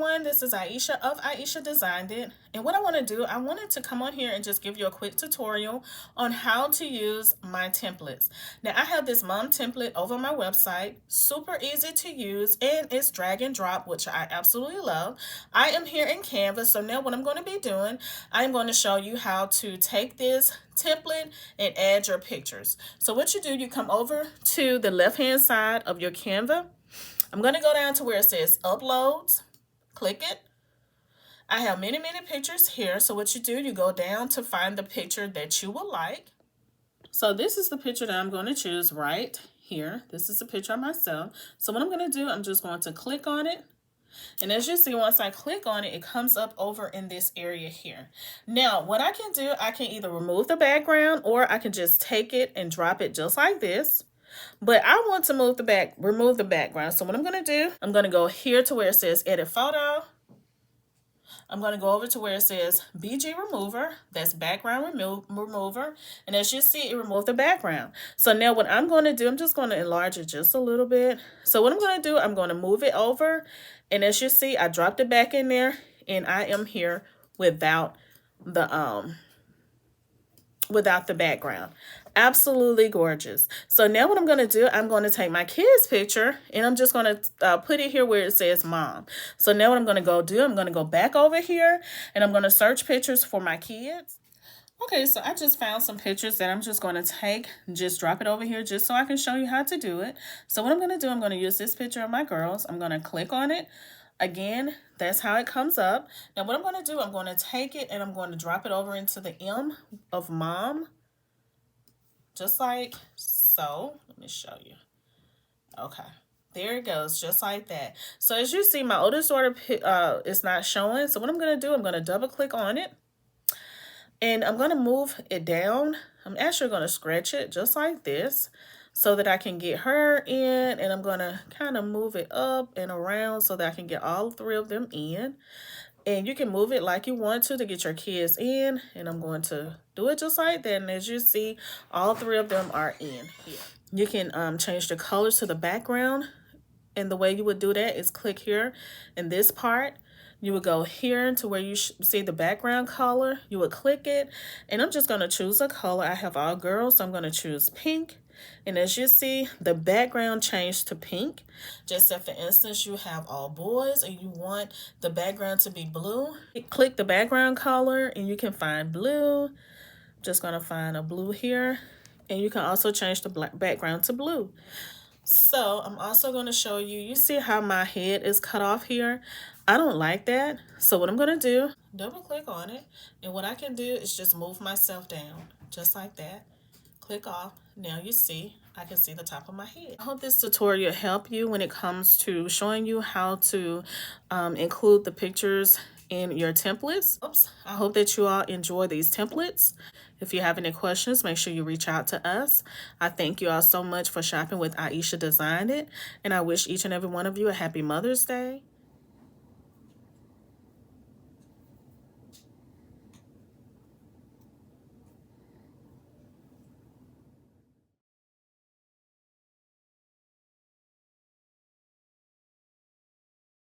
everyone, this is Ieasha of Ieasha Designed It, and what I want to do, I wanted to come on here and just give you a quick tutorial on how to use my templates. Now I have this mom template over my website, super easy to use, and it's drag and drop, which I absolutely love. I am here in Canva, so now what I'm going to be doing, I'm going to show you how to take this template and add your pictures. So what you do, you come over to the left hand side of your Canva. I'm going to go down to where it says uploads, click it. I have many pictures here, so what you do, you go down to find the picture that you would like. So this is the picture that I'm going to choose right here. This is a picture of myself. So what I'm going to do, I'm just going to click on it. And as you see, once I click on it, it comes up over in this area here. Now, what I can do, I can either remove the background or I can just take it and drop it just like this. But I want to remove the background. So what I'm going to do, I'm going to go here to where it says edit photo. I'm going to go over to where it says BG remover. That's background remover. And as you see, it removed the background. So now what I'm going to do, I'm just going to enlarge it just a little bit. So what I'm going to do, I'm going to move it over. And as you see, I dropped it back in there and I am here without the background. Absolutely gorgeous. So now what I'm going to do, I'm going to take my kid's picture and I'm just going to put it here where it says mom. So now what I'm going to do, I'm going to go back over here and I'm going to search pictures for my kids. Okay, so I just found some pictures that I'm just going to take, just drop it over here just so I can show you how to do it. So what I'm going to do, I'm going to use this picture of my girls. I'm going to click on it. Again, that's how it comes up. Now what I'm going to do, I'm going to take it and I'm going to drop it over into the M of mom. Just like so. Let me show you. Okay. There it goes, just like that. So as you see, my oldest daughter is not showing. So what I'm going to do, I'm going to double click on it. And I'm going to move it down. I'm actually going to scratch it just like this so that I can get her in. And I'm going to kind of move it up and around so that I can get all three of them in. And you can move it like you want to get your kids in. And I'm going to do it just like that. And as you see, all three of them are in here. You can change the colors to the background. And the way you would do that is click here in this part. You would go here to where you see the background color. You would click it. And I'm just going to choose a color. I have all girls, so I'm going to choose pink. And as you see, the background changed to pink. Just say, for instance, you have all boys and you want the background to be blue. Click the background color and you can find blue. Just going to find a blue here. And you can also change the background to blue. So I'm also going to show you, you see how my head is cut off here? I don't like that. So what I'm going to do, double click on it. And what I can do is just move myself down just like that. Click off. Now you see, I can see the top of my head. I hope this tutorial helped you when it comes to showing you how to include the pictures in your templates. Oops. I hope that you all enjoy these templates. If you have any questions, make sure you reach out to us. I thank you all so much for shopping with Ieasha Designed It, and I wish each and every one of you a happy Mother's Day.